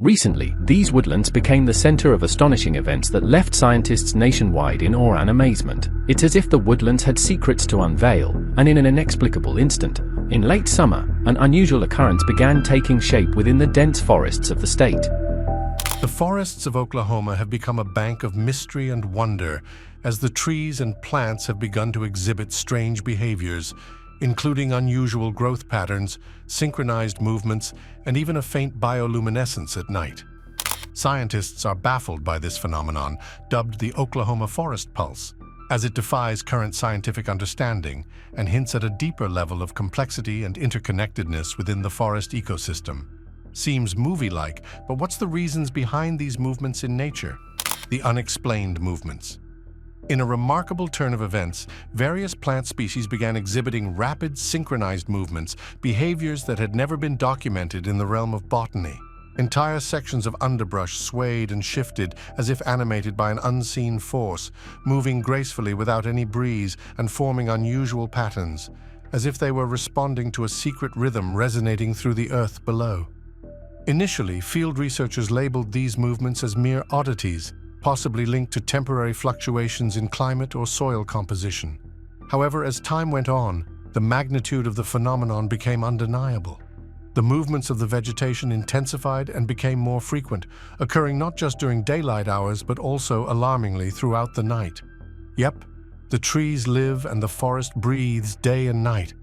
Recently, these woodlands became the center of astonishing events that left scientists nationwide in awe and amazement. It's as if the woodlands had secrets to unveil, and in an inexplicable instant, in late summer, an unusual occurrence began taking shape within the dense forests of the state. The forests of Oklahoma have become a bank of mystery and wonder as the trees and plants have begun to exhibit strange behaviors, including unusual growth patterns, synchronized movements, and even a faint bioluminescence at night. Scientists are baffled by this phenomenon, dubbed the Oklahoma Forest Pulse, as it defies current scientific understanding and hints at a deeper level of complexity and interconnectedness within the forest ecosystem. Seems movie-like, but what's the reasons behind these movements in nature? The unexplained movements. In a remarkable turn of events, various plant species began exhibiting rapid, synchronized movements, behaviors that had never been documented in the realm of botany. Entire sections of underbrush swayed and shifted as if animated by an unseen force, moving gracefully without any breeze and forming unusual patterns, as if they were responding to a secret rhythm resonating through the earth below. Initially, field researchers labeled these movements as mere oddities, possibly linked to temporary fluctuations in climate or soil composition. However, as time went on, the magnitude of the phenomenon became undeniable. The movements of the vegetation intensified and became more frequent, occurring not just during daylight hours but also, alarmingly, throughout the night. Yep, the trees live and the forest breathes day and night.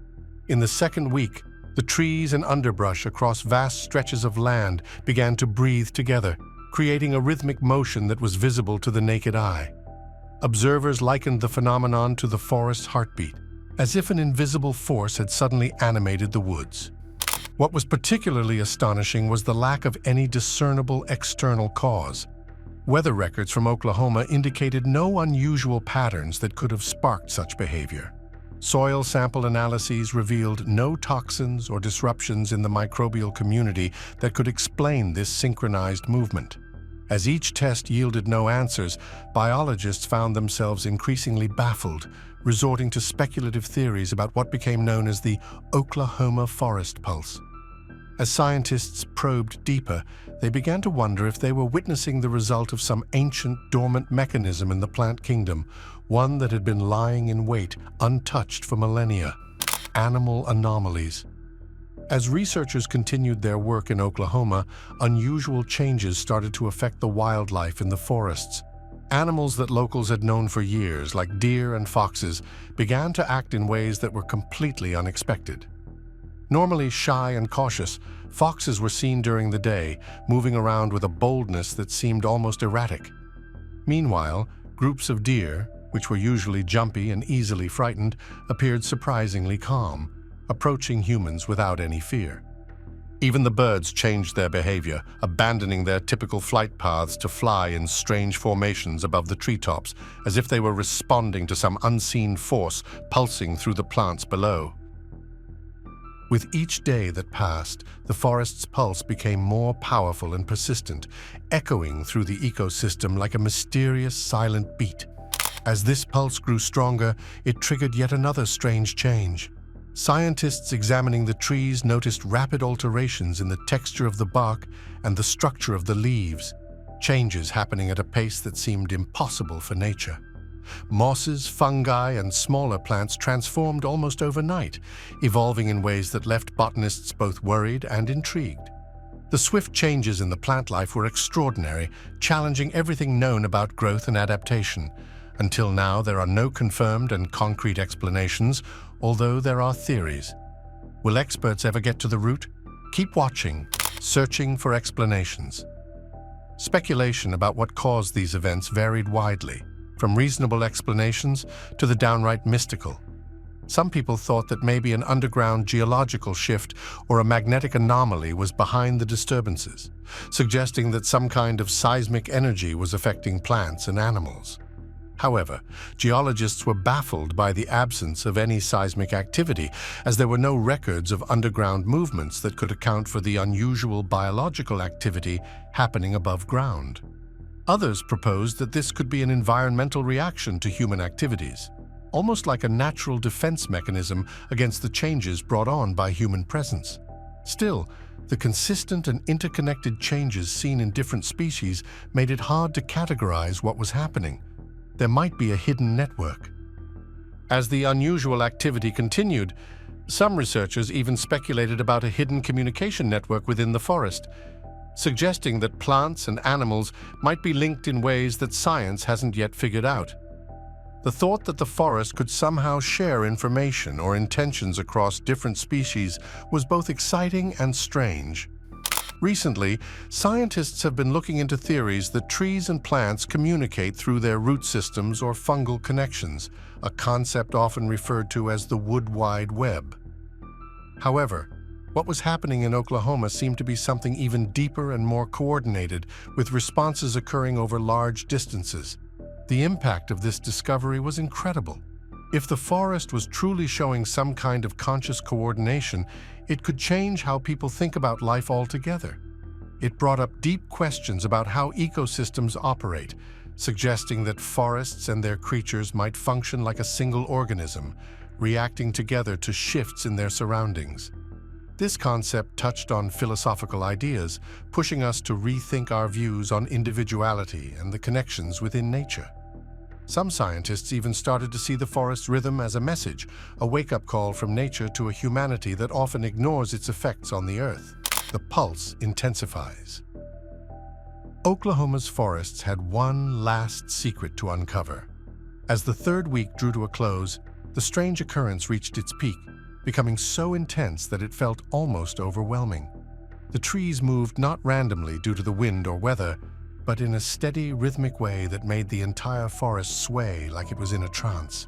In the second week, the trees and underbrush across vast stretches of land began to breathe together, creating a rhythmic motion that was visible to the naked eye. Observers likened the phenomenon to the forest's heartbeat, as if an invisible force had suddenly animated the woods. What was particularly astonishing was the lack of any discernible external cause. Weather records from Oklahoma indicated no unusual patterns that could have sparked such behavior. Soil sample analyses revealed no toxins or disruptions in the microbial community that could explain this synchronized movement. As each test yielded no answers, biologists found themselves increasingly baffled, resorting to speculative theories about what became known as the Oklahoma Forest Pulse. As scientists probed deeper, they began to wonder if they were witnessing the result of some ancient, dormant mechanism in the plant kingdom, one that had been lying in wait, untouched for millennia. Animal anomalies. As researchers continued their work in Oklahoma, unusual changes started to affect the wildlife in the forests. Animals that locals had known for years, like deer and foxes, began to act in ways that were completely unexpected. Normally shy and cautious, foxes were seen during the day, moving around with a boldness that seemed almost erratic. Meanwhile, groups of deer, which were usually jumpy and easily frightened, appeared surprisingly calm, approaching humans without any fear. Even the birds changed their behavior, abandoning their typical flight paths to fly in strange formations above the treetops, as if they were responding to some unseen force pulsing through the plants below. With each day that passed, the forest's pulse became more powerful and persistent, echoing through the ecosystem like a mysterious, silent beat. As this pulse grew stronger, it triggered yet another strange change. Scientists examining the trees noticed rapid alterations in the texture of the bark and the structure of the leaves, changes happening at a pace that seemed impossible for nature. Mosses, fungi, and smaller plants transformed almost overnight, evolving in ways that left botanists both worried and intrigued. The swift changes in the plant life were extraordinary, challenging everything known about growth and adaptation. Until now, there are no confirmed and concrete explanations, although there are theories. Will experts ever get to the root? Keep watching, searching for explanations. Speculation about what caused these events varied widely, from reasonable explanations to the downright mystical. Some people thought that maybe an underground geological shift or a magnetic anomaly was behind the disturbances, suggesting that some kind of seismic energy was affecting plants and animals. However, geologists were baffled by the absence of any seismic activity, as there were no records of underground movements that could account for the unusual biological activity happening above ground. Others proposed that this could be an environmental reaction to human activities, almost like a natural defense mechanism against the changes brought on by human presence. Still, the consistent and interconnected changes seen in different species made it hard to categorize what was happening. There might be a hidden network. As the unusual activity continued, some researchers even speculated about a hidden communication network within the forest, suggesting that plants and animals might be linked in ways that science hasn't yet figured out. The thought that the forest could somehow share information or intentions across different species was both exciting and strange. Recently, scientists have been looking into theories that trees and plants communicate through their root systems or fungal connections, a concept often referred to as the wood wide web. However, what was happening in Oklahoma seemed to be something even deeper and more coordinated, with responses occurring over large distances. The impact of this discovery was incredible. If the forest was truly showing some kind of conscious coordination, it could change how people think about life altogether. It brought up deep questions about how ecosystems operate, suggesting that forests and their creatures might function like a single organism, reacting together to shifts in their surroundings. This concept touched on philosophical ideas, pushing us to rethink our views on individuality and the connections within nature. Some scientists even started to see the forest's rhythm as a message, a wake-up call from nature to a humanity that often ignores its effects on the earth. The pulse intensifies. Oklahoma's forests had one last secret to uncover. As the third week drew to a close, the strange occurrence reached its peak, becoming so intense that it felt almost overwhelming. The trees moved not randomly due to the wind or weather, but in a steady, rhythmic way that made the entire forest sway like it was in a trance.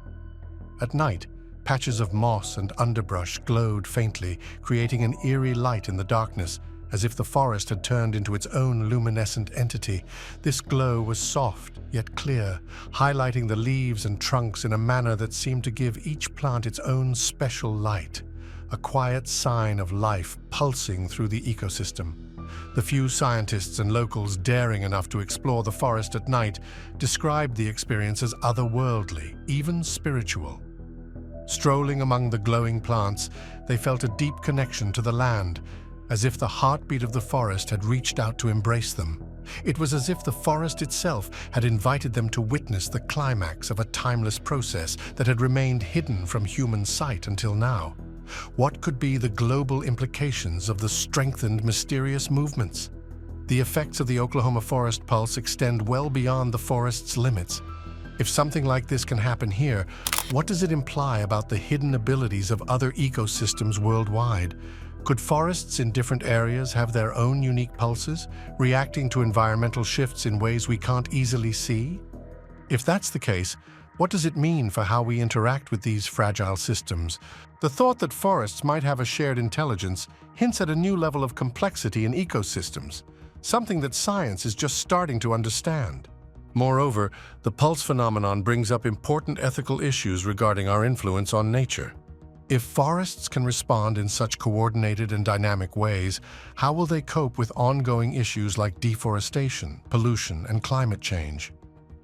At night, patches of moss and underbrush glowed faintly, creating an eerie light in the darkness, as if the forest had turned into its own luminescent entity. This glow was soft, yet clear, highlighting the leaves and trunks in a manner that seemed to give each plant its own special light, a quiet sign of life pulsing through the ecosystem. The few scientists and locals daring enough to explore the forest at night described the experience as otherworldly, even spiritual. Strolling among the glowing plants, they felt a deep connection to the land, as if the heartbeat of the forest had reached out to embrace them. It was as if the forest itself had invited them to witness the climax of a timeless process that had remained hidden from human sight until now. What could be the global implications of the strengthened, mysterious movements? The effects of the Oklahoma forest pulse extend well beyond the forest's limits. If something like this can happen here, what does it imply about the hidden abilities of other ecosystems worldwide? Could forests in different areas have their own unique pulses, reacting to environmental shifts in ways we can't easily see? If that's the case, what does it mean for how we interact with these fragile systems? The thought that forests might have a shared intelligence hints at a new level of complexity in ecosystems, something that science is just starting to understand. Moreover, the pulse phenomenon brings up important ethical issues regarding our influence on nature. If forests can respond in such coordinated and dynamic ways, how will they cope with ongoing issues like deforestation, pollution, and climate change?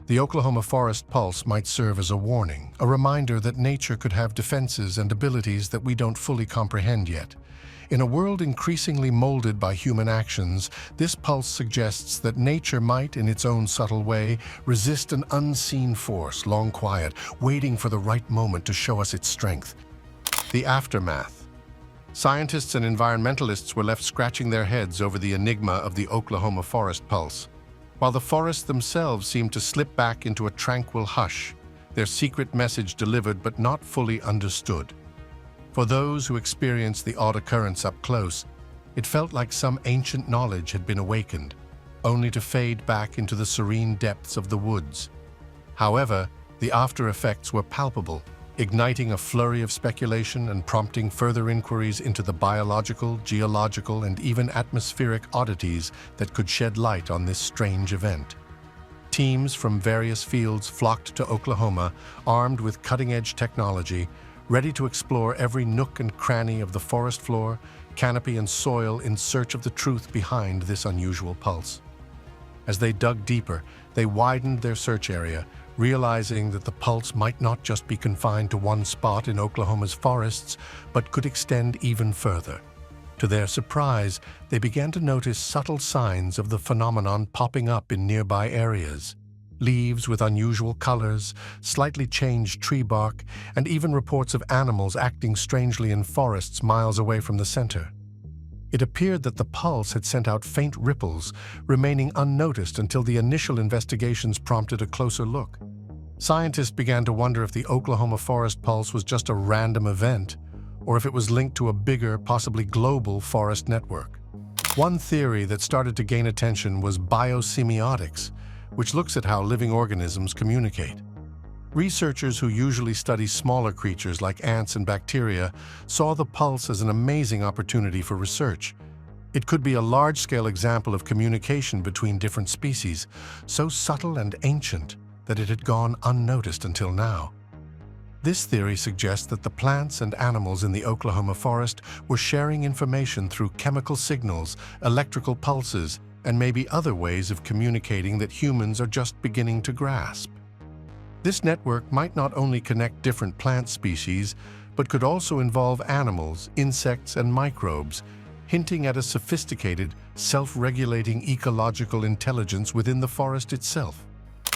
The Oklahoma forest pulse might serve as a warning, a reminder that nature could have defenses and abilities that we don't fully comprehend yet. In a world increasingly molded by human actions, this pulse suggests that nature might, in its own subtle way, resist an unseen force, long quiet, waiting for the right moment to show us its strength. The aftermath. Scientists and environmentalists were left scratching their heads over the enigma of the Oklahoma forest pulse. While the forests themselves seemed to slip back into a tranquil hush, their secret message delivered but not fully understood. For those who experienced the odd occurrence up close, it felt like some ancient knowledge had been awakened, only to fade back into the serene depths of the woods. However, the after effects were palpable, igniting a flurry of speculation and prompting further inquiries into the biological, geological, and even atmospheric oddities that could shed light on this strange event. Teams from various fields flocked to Oklahoma, armed with cutting-edge technology, ready to explore every nook and cranny of the forest floor, canopy, and soil in search of the truth behind this unusual pulse. As they dug deeper, they widened their search area, realizing that the pulse might not just be confined to one spot in Oklahoma's forests, but could extend even further. To their surprise, they began to notice subtle signs of the phenomenon popping up in nearby areas. Leaves with unusual colors, slightly changed tree bark, and even reports of animals acting strangely in forests miles away from the center. It appeared that the pulse had sent out faint ripples, remaining unnoticed until the initial investigations prompted a closer look. Scientists began to wonder if the Oklahoma forest pulse was just a random event, or if it was linked to a bigger, possibly global forest network. One theory that started to gain attention was biosemiotics, which looks at how living organisms communicate. Researchers who usually study smaller creatures like ants and bacteria saw the pulse as an amazing opportunity for research. It could be a large-scale example of communication between different species, so subtle and ancient that it had gone unnoticed until now. This theory suggests that the plants and animals in the Oklahoma forest were sharing information through chemical signals, electrical pulses, and maybe other ways of communicating that humans are just beginning to grasp. This network might not only connect different plant species, but could also involve animals, insects, and microbes, hinting at a sophisticated, self-regulating ecological intelligence within the forest itself.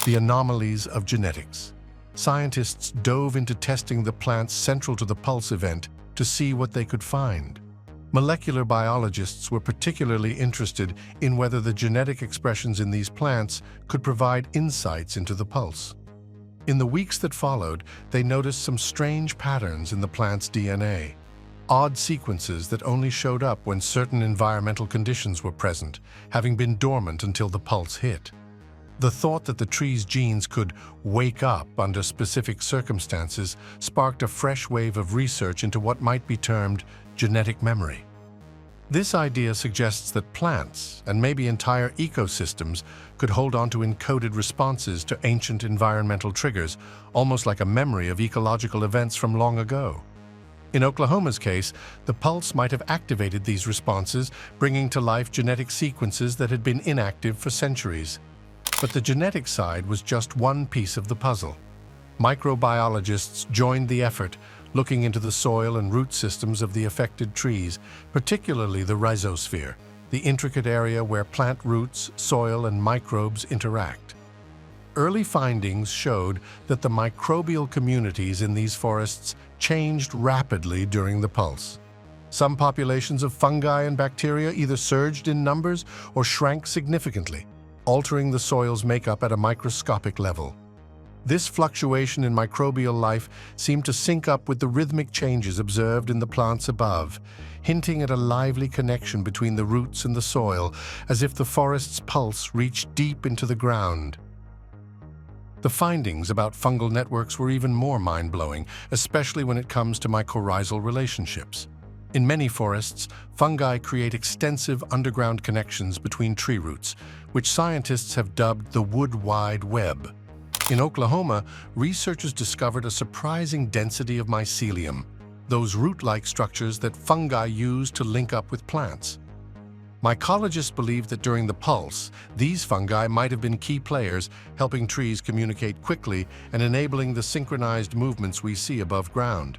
The anomalies of genetics. Scientists dove into testing the plants central to the pulse event to see what they could find. Molecular biologists were particularly interested in whether the genetic expressions in these plants could provide insights into the pulse. In the weeks that followed, they noticed some strange patterns in the plant's DNA, odd sequences that only showed up when certain environmental conditions were present, having been dormant until the pulse hit. The thought that the tree's genes could wake up under specific circumstances sparked a fresh wave of research into what might be termed genetic memory. This idea suggests that plants, and maybe entire ecosystems, could hold on to encoded responses to ancient environmental triggers, almost like a memory of ecological events from long ago. In Oklahoma's case, the pulse might have activated these responses, bringing to life genetic sequences that had been inactive for centuries. But the genetic side was just one piece of the puzzle. Microbiologists joined the effort, looking into the soil and root systems of the affected trees, particularly the rhizosphere, the intricate area where plant roots, soil, and microbes interact. Early findings showed that the microbial communities in these forests changed rapidly during the pulse. Some populations of fungi and bacteria either surged in numbers or shrank significantly, altering the soil's makeup at a microscopic level. This fluctuation in microbial life seemed to sync up with the rhythmic changes observed in the plants above, hinting at a lively connection between the roots and the soil, as if the forest's pulse reached deep into the ground. The findings about fungal networks were even more mind-blowing, especially when it comes to mycorrhizal relationships. In many forests, fungi create extensive underground connections between tree roots, which scientists have dubbed the wood wide web. In Oklahoma, researchers discovered a surprising density of mycelium, those root-like structures that fungi use to link up with plants. Mycologists believe that during the pulse, these fungi might have been key players, helping trees communicate quickly and enabling the synchronized movements we see above ground.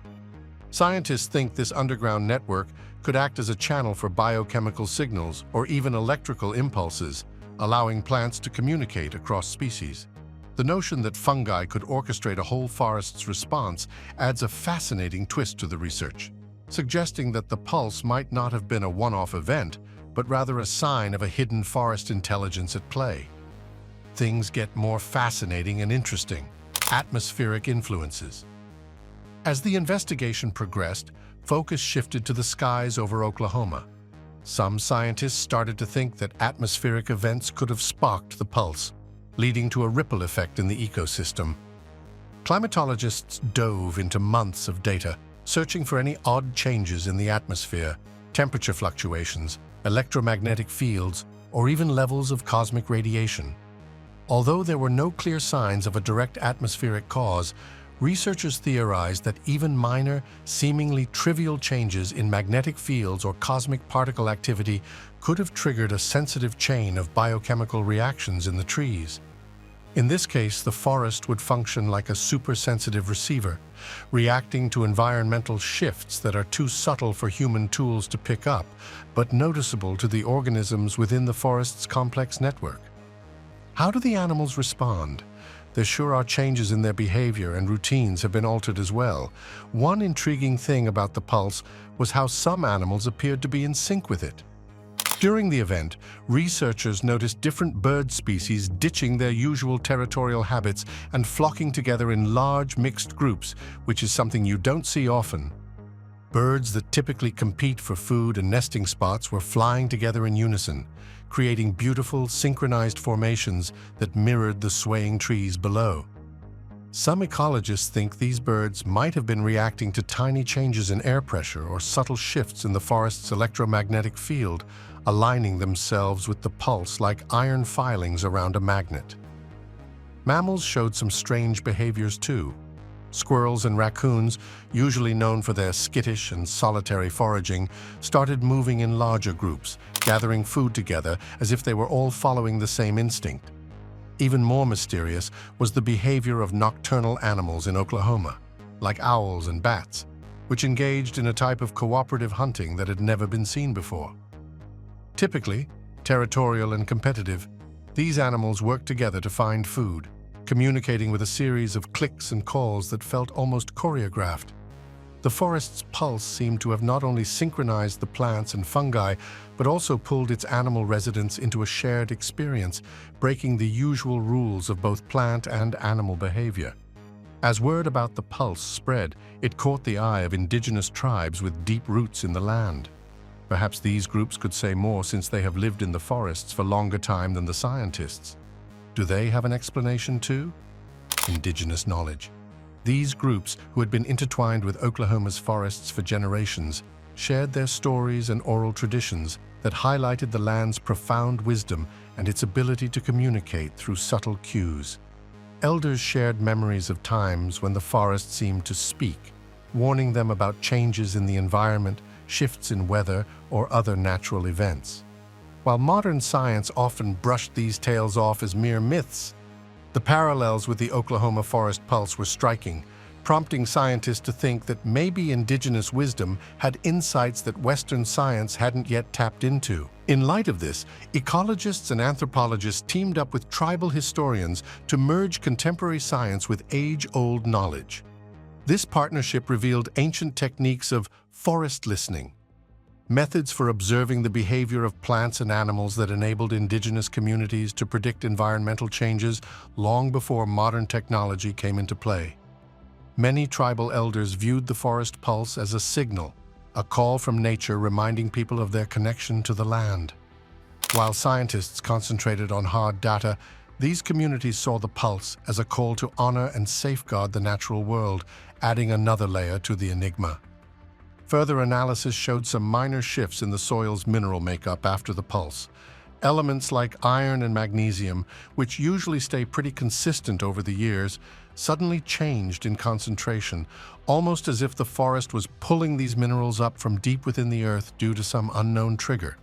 Scientists think this underground network could act as a channel for biochemical signals or even electrical impulses, allowing plants to communicate across species. The notion that fungi could orchestrate a whole forest's response adds a fascinating twist to the research, suggesting that the pulse might not have been a one-off event, but rather a sign of a hidden forest intelligence at play. Things get more fascinating and interesting. Atmospheric influences. As the investigation progressed, focus shifted to the skies over Oklahoma. Some scientists started to think that atmospheric events could have sparked the pulse, leading to a ripple effect in the ecosystem. Climatologists dove into months of data, searching for any odd changes in the atmosphere, temperature fluctuations, electromagnetic fields, or even levels of cosmic radiation. Although there were no clear signs of a direct atmospheric cause, researchers theorized that even minor, seemingly trivial changes in magnetic fields or cosmic particle activity could have triggered a sensitive chain of biochemical reactions in the trees. In this case, the forest would function like a supersensitive receiver, reacting to environmental shifts that are too subtle for human tools to pick up, but noticeable to the organisms within the forest's complex network. How do the animals respond? There sure are changes in their behavior, and routines have been altered as well. One intriguing thing about the pulse was how some animals appeared to be in sync with it. During the event, researchers noticed different bird species ditching their usual territorial habits and flocking together in large mixed groups, which is something you don't see often. Birds that typically compete for food and nesting spots were flying together in unison, creating beautiful, synchronized formations that mirrored the swaying trees below. Some ecologists think these birds might have been reacting to tiny changes in air pressure or subtle shifts in the forest's electromagnetic field, aligning themselves with the pulse like iron filings around a magnet. Mammals showed some strange behaviors too. Squirrels and raccoons, usually known for their skittish and solitary foraging, started moving in larger groups, gathering food together as if they were all following the same instinct. Even more mysterious was the behavior of nocturnal animals in Oklahoma, like owls and bats, which engaged in a type of cooperative hunting that had never been seen before. Typically, territorial and competitive, these animals worked together to find food, communicating with a series of clicks and calls that felt almost choreographed. The forest's pulse seemed to have not only synchronized the plants and fungi, but also pulled its animal residents into a shared experience, breaking the usual rules of both plant and animal behavior. As word about the pulse spread, it caught the eye of indigenous tribes with deep roots in the land. Perhaps these groups could say more since they have lived in the forests for longer time than the scientists. Do they have an explanation too? Indigenous knowledge. These groups, who had been intertwined with Oklahoma's forests for generations, shared their stories and oral traditions that highlighted the land's profound wisdom and its ability to communicate through subtle cues. Elders shared memories of times when the forest seemed to speak, warning them about changes in the environment, shifts in weather, or other natural events. While modern science often brushed these tales off as mere myths, the parallels with the Oklahoma forest pulse were striking, prompting scientists to think that maybe indigenous wisdom had insights that Western science hadn't yet tapped into. In light of this, ecologists and anthropologists teamed up with tribal historians to merge contemporary science with age-old knowledge. This partnership revealed ancient techniques of forest listening, methods for observing the behavior of plants and animals that enabled indigenous communities to predict environmental changes long before modern technology came into play. Many tribal elders viewed the forest pulse as a signal, a call from nature reminding people of their connection to the land. While scientists concentrated on hard data, these communities saw the pulse as a call to honor and safeguard the natural world, adding another layer to the enigma. Further analysis showed some minor shifts in the soil's mineral makeup after the pulse. Elements like iron and magnesium, which usually stay pretty consistent over the years, suddenly changed in concentration, almost as if the forest was pulling these minerals up from deep within the earth due to some unknown trigger.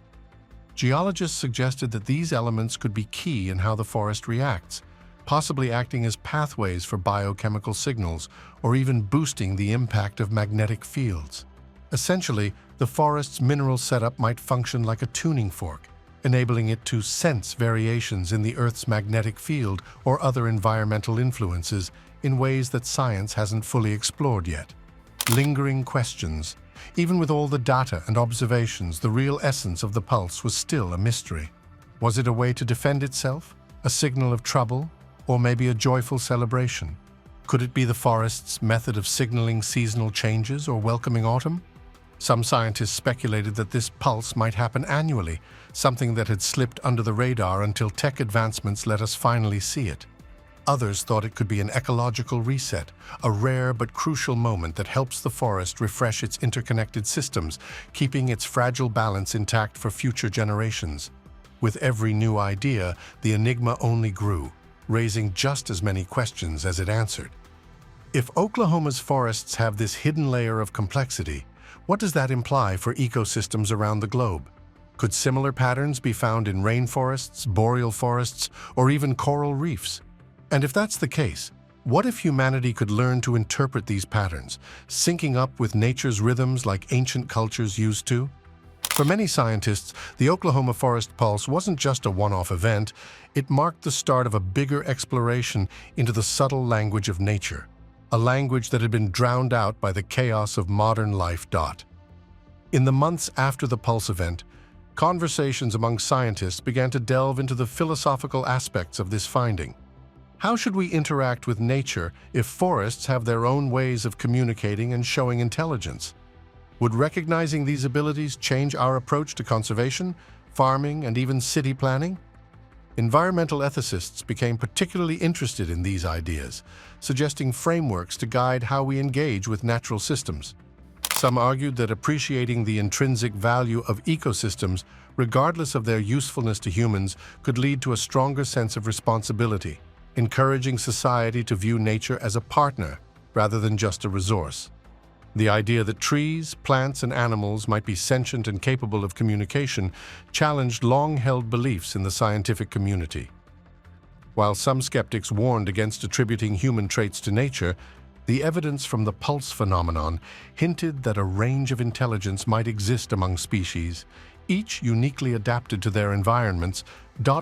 Geologists suggested that these elements could be key in how the forest reacts, possibly acting as pathways for biochemical signals or even boosting the impact of magnetic fields. Essentially, the forest's mineral setup might function like a tuning fork, enabling it to sense variations in the Earth's magnetic field or other environmental influences in ways that science hasn't fully explored yet. Lingering questions. Even with all the data and observations, the real essence of the pulse was still a mystery. Was it a way to defend itself, a signal of trouble, or maybe a joyful celebration? Could it be the forest's method of signaling seasonal changes or welcoming autumn? Some scientists speculated that this pulse might happen annually, something that had slipped under the radar until tech advancements let us finally see it. Others thought it could be an ecological reset, a rare but crucial moment that helps the forest refresh its interconnected systems, keeping its fragile balance intact for future generations. With every new idea, the enigma only grew, raising just as many questions as it answered. If Oklahoma's forests have this hidden layer of complexity, what does that imply for ecosystems around the globe? Could similar patterns be found in rainforests, boreal forests, or even coral reefs? And if that's the case, what if humanity could learn to interpret these patterns, syncing up with nature's rhythms like ancient cultures used to? For many scientists, the Oklahoma forest pulse wasn't just a one-off event, it marked the start of a bigger exploration into the subtle language of nature, a language that had been drowned out by the chaos of modern life. In the months after the pulse event, conversations among scientists began to delve into the philosophical aspects of this finding. How should we interact with nature if forests have their own ways of communicating and showing intelligence? Would recognizing these abilities change our approach to conservation, farming, and even city planning? Environmental ethicists became particularly interested in these ideas, suggesting frameworks to guide how we engage with natural systems. Some argued that appreciating the intrinsic value of ecosystems, regardless of their usefulness to humans, could lead to a stronger sense of responsibility, encouraging society to view nature as a partner rather than just a resource. The idea that trees, plants, and animals might be sentient and capable of communication challenged long-held beliefs in the scientific community. While some skeptics warned against attributing human traits to nature, the evidence from the pulse phenomenon hinted that a range of intelligence might exist among species, each uniquely adapted to their environments.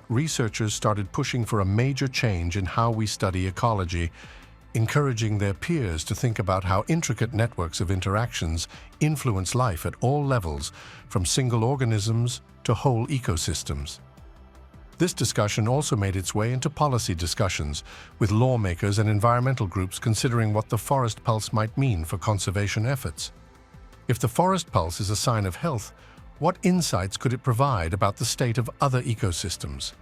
Researchers started pushing for a major change in how we study ecology, encouraging their peers to think about how intricate networks of interactions influence life at all levels, from single organisms to whole ecosystems. This discussion also made its way into policy discussions, with lawmakers and environmental groups considering what the forest pulse might mean for conservation efforts. If the forest pulse is a sign of health, what insights could it provide about the state of other ecosystems?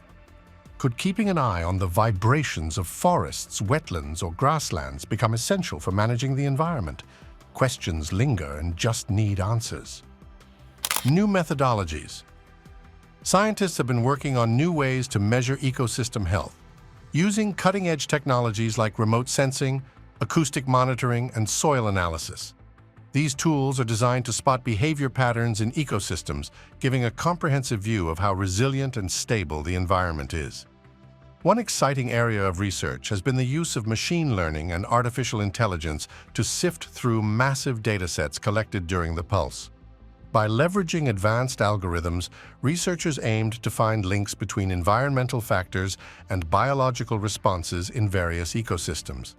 Could keeping an eye on the vibrations of forests, wetlands, or grasslands become essential for managing the environment? Questions linger and just need answers. New methodologies. Scientists have been working on new ways to measure ecosystem health, using cutting-edge technologies like remote sensing, acoustic monitoring, and soil analysis. These tools are designed to spot behavior patterns in ecosystems, giving a comprehensive view of how resilient and stable the environment is. One exciting area of research has been the use of machine learning and artificial intelligence to sift through massive datasets collected during the pulse. By leveraging advanced algorithms, researchers aimed to find links between environmental factors and biological responses in various ecosystems.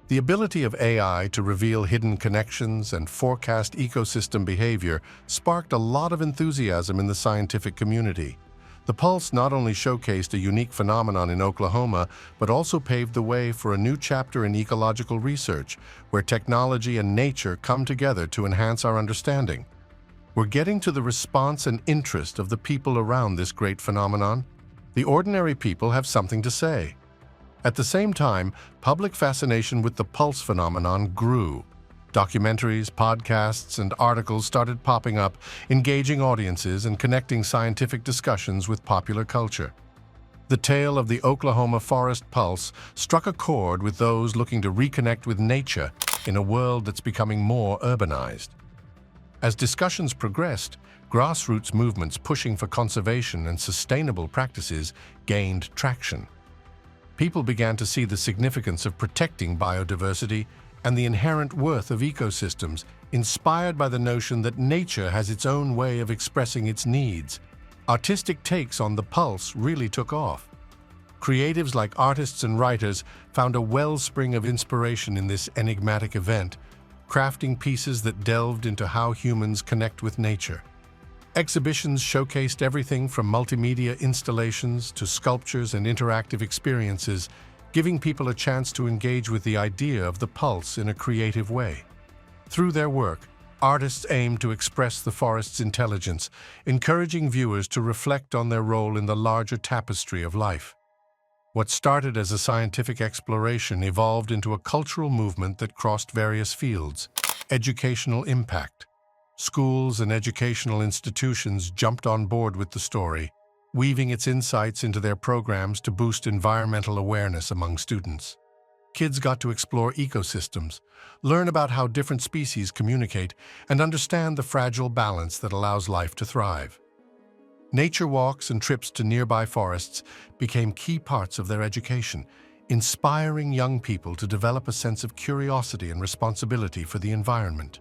The ability of AI to reveal hidden connections and forecast ecosystem behavior sparked a lot of enthusiasm in the scientific community. The pulse not only showcased a unique phenomenon in Oklahoma, but also paved the way for a new chapter in ecological research, where technology and nature come together to enhance our understanding. We're getting to the response and interest of the people around this great phenomenon. The ordinary people have something to say. At the same time, public fascination with the pulse phenomenon grew. Documentaries, podcasts, and articles started popping up, engaging audiences and connecting scientific discussions with popular culture. The tale of the Oklahoma forest pulse struck a chord with those looking to reconnect with nature in a world that's becoming more urbanized. As discussions progressed, grassroots movements pushing for conservation and sustainable practices gained traction. People began to see the significance of protecting biodiversity and the inherent worth of ecosystems, inspired by the notion that nature has its own way of expressing its needs. Artistic takes on the pulse really took off. Creatives like artists and writers found a wellspring of inspiration in this enigmatic event, crafting pieces that delved into how humans connect with nature. Exhibitions showcased everything from multimedia installations to sculptures and interactive experiences, giving people a chance to engage with the idea of the pulse in a creative way. Through their work, artists aimed to express the forest's intelligence, encouraging viewers to reflect on their role in the larger tapestry of life. What started as a scientific exploration evolved into a cultural movement that crossed various fields. Educational impact. Schools and educational institutions jumped on board with the story, weaving its insights into their programs to boost environmental awareness among students. Kids got to explore ecosystems, learn about how different species communicate, and understand the fragile balance that allows life to thrive. Nature walks and trips to nearby forests became key parts of their education, inspiring young people to develop a sense of curiosity and responsibility for the environment.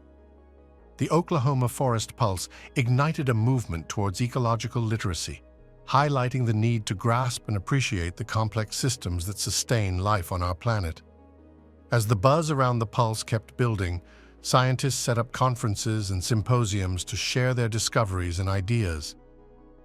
The Oklahoma Forest Pulse ignited a movement towards ecological literacy, highlighting the need to grasp and appreciate the complex systems that sustain life on our planet. As the buzz around the pulse kept building, scientists set up conferences and symposiums to share their discoveries and ideas.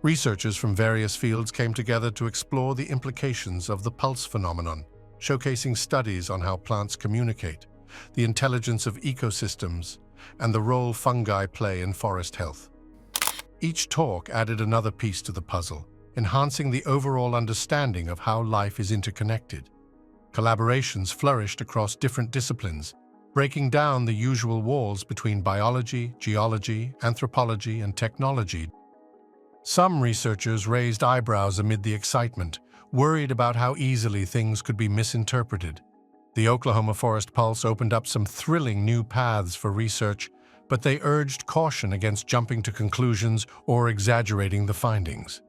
Researchers from various fields came together to explore the implications of the pulse phenomenon, showcasing studies on how plants communicate, the intelligence of ecosystems, and the role fungi play in forest health. Each talk added another piece to the puzzle, enhancing the overall understanding of how life is interconnected. Collaborations flourished across different disciplines, breaking down the usual walls between biology, geology, anthropology, and technology. Some researchers raised eyebrows amid the excitement, worried about how easily things could be misinterpreted. The Oklahoma Forest Pulse opened up some thrilling new paths for research, but they urged caution against jumping to conclusions or exaggerating the findings.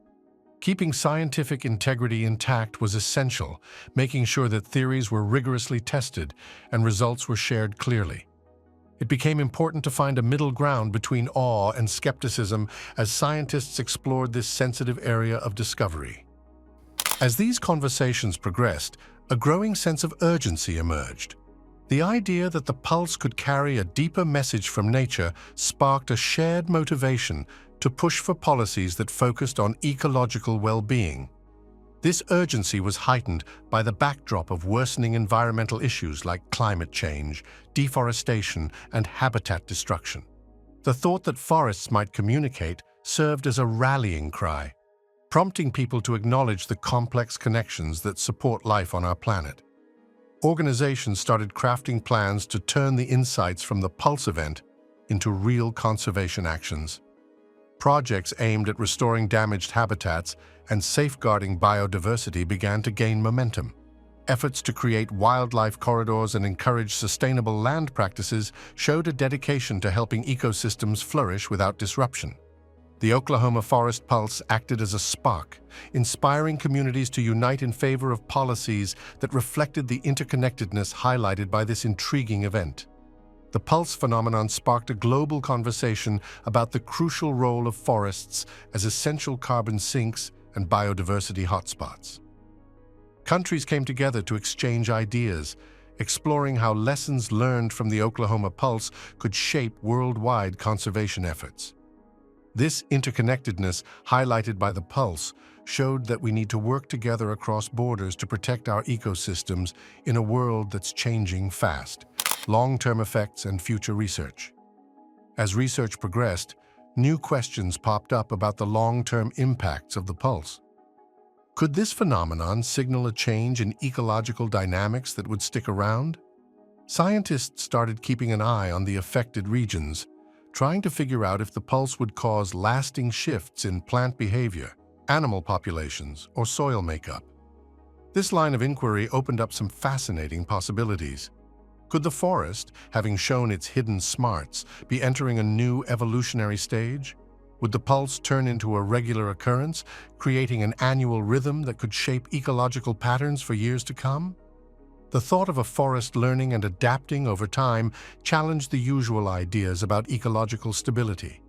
Keeping scientific integrity intact was essential, making sure that theories were rigorously tested and results were shared clearly. It became important to find a middle ground between awe and skepticism as scientists explored this sensitive area of discovery. As these conversations progressed, a growing sense of urgency emerged. The idea that the pulse could carry a deeper message from nature sparked a shared motivation to push for policies that focused on ecological well-being. This urgency was heightened by the backdrop of worsening environmental issues like climate change, deforestation, and habitat destruction. The thought that forests might communicate served as a rallying cry, prompting people to acknowledge the complex connections that support life on our planet. Organizations started crafting plans to turn the insights from the Pulse event into real conservation actions. Projects aimed at restoring damaged habitats and safeguarding biodiversity began to gain momentum. Efforts to create wildlife corridors and encourage sustainable land practices showed a dedication to helping ecosystems flourish without disruption. The Oklahoma Forest Pulse acted as a spark, inspiring communities to unite in favor of policies that reflected the interconnectedness highlighted by this intriguing event. The pulse phenomenon sparked a global conversation about the crucial role of forests as essential carbon sinks and biodiversity hotspots. Countries came together to exchange ideas, exploring how lessons learned from the Oklahoma Pulse could shape worldwide conservation efforts. This interconnectedness, highlighted by the Pulse, showed that we need to work together across borders to protect our ecosystems in a world that's changing fast. Long-term effects and future research. As research progressed, new questions popped up about the long-term impacts of the pulse. Could this phenomenon signal a change in ecological dynamics that would stick around? Scientists started keeping an eye on the affected regions, trying to figure out if the pulse would cause lasting shifts in plant behavior, animal populations, or soil makeup. This line of inquiry opened up some fascinating possibilities. Could the forest, having shown its hidden smarts, be entering a new evolutionary stage? Would the pulse turn into a regular occurrence, creating an annual rhythm that could shape ecological patterns for years to come? The thought of a forest learning and adapting over time challenged the usual ideas about ecological stability.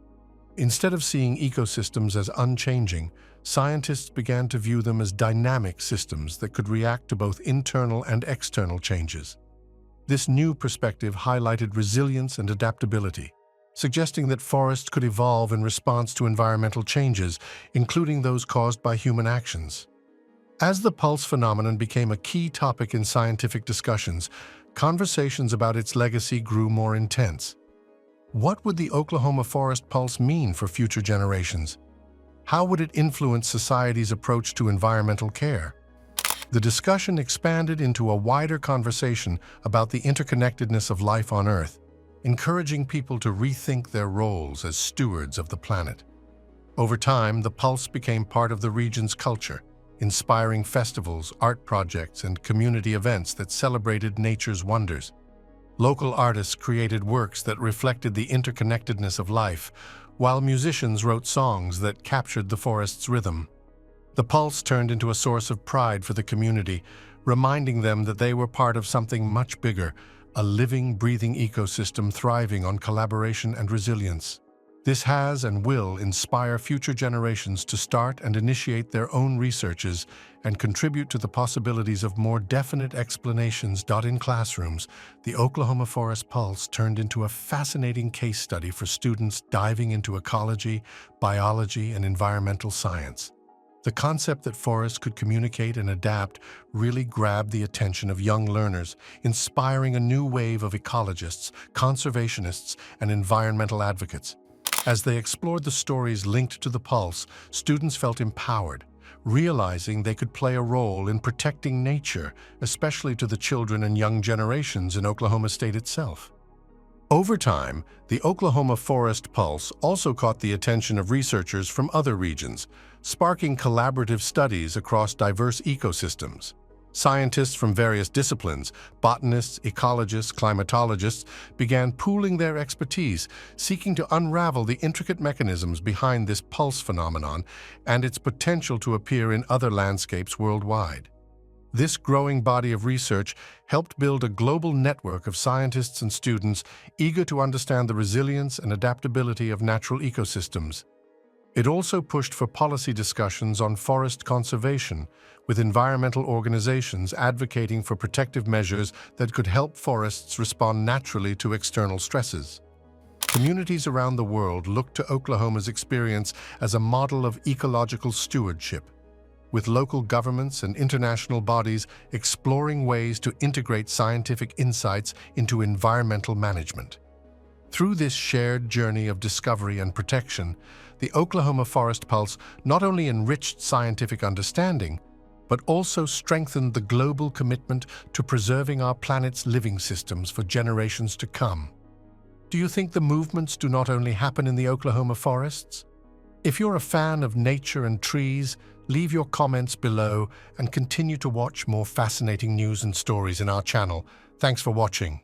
Instead of seeing ecosystems as unchanging, scientists began to view them as dynamic systems that could react to both internal and external changes. This new perspective highlighted resilience and adaptability, suggesting that forests could evolve in response to environmental changes, including those caused by human actions. As the pulse phenomenon became a key topic in scientific discussions, conversations about its legacy grew more intense. What would the Oklahoma Forest Pulse mean for future generations? How would it influence society's approach to environmental care? The discussion expanded into a wider conversation about the interconnectedness of life on Earth, encouraging people to rethink their roles as stewards of the planet. Over time, the pulse became part of the region's culture, inspiring festivals, art projects, and community events that celebrated nature's wonders. Local artists created works that reflected the interconnectedness of life, while musicians wrote songs that captured the forest's rhythm. The pulse turned into a source of pride for the community, reminding them that they were part of something much bigger, a living, breathing ecosystem thriving on collaboration and resilience. This has and will inspire future generations to start and initiate their own researches and contribute to the possibilities of more definite explanations. In classrooms, the Oklahoma Forest Pulse turned into a fascinating case study for students diving into ecology, biology, and environmental science. The concept that forests could communicate and adapt really grabbed the attention of young learners, inspiring a new wave of ecologists, conservationists, and environmental advocates. As they explored the stories linked to the pulse, students felt empowered, realizing they could play a role in protecting nature, especially to the children and young generations in Oklahoma State itself. Over time, the Oklahoma Forest Pulse also caught the attention of researchers from other regions, sparking collaborative studies across diverse ecosystems. Scientists from various disciplines, botanists, ecologists, climatologists, began pooling their expertise, seeking to unravel the intricate mechanisms behind this pulse phenomenon and its potential to appear in other landscapes worldwide. This growing body of research helped build a global network of scientists and students eager to understand the resilience and adaptability of natural ecosystems. It also pushed for policy discussions on forest conservation, with environmental organizations advocating for protective measures that could help forests respond naturally to external stresses. Communities around the world look to Oklahoma's experience as a model of ecological stewardship, with local governments and international bodies exploring ways to integrate scientific insights into environmental management. Through this shared journey of discovery and protection, the Oklahoma Forest Pulse not only enriched scientific understanding, but also strengthened the global commitment to preserving our planet's living systems for generations to come. Do you think the movements do not only happen in the Oklahoma forests? If you're a fan of nature and trees, leave your comments below and continue to watch more fascinating news and stories in our channel. Thanks for watching.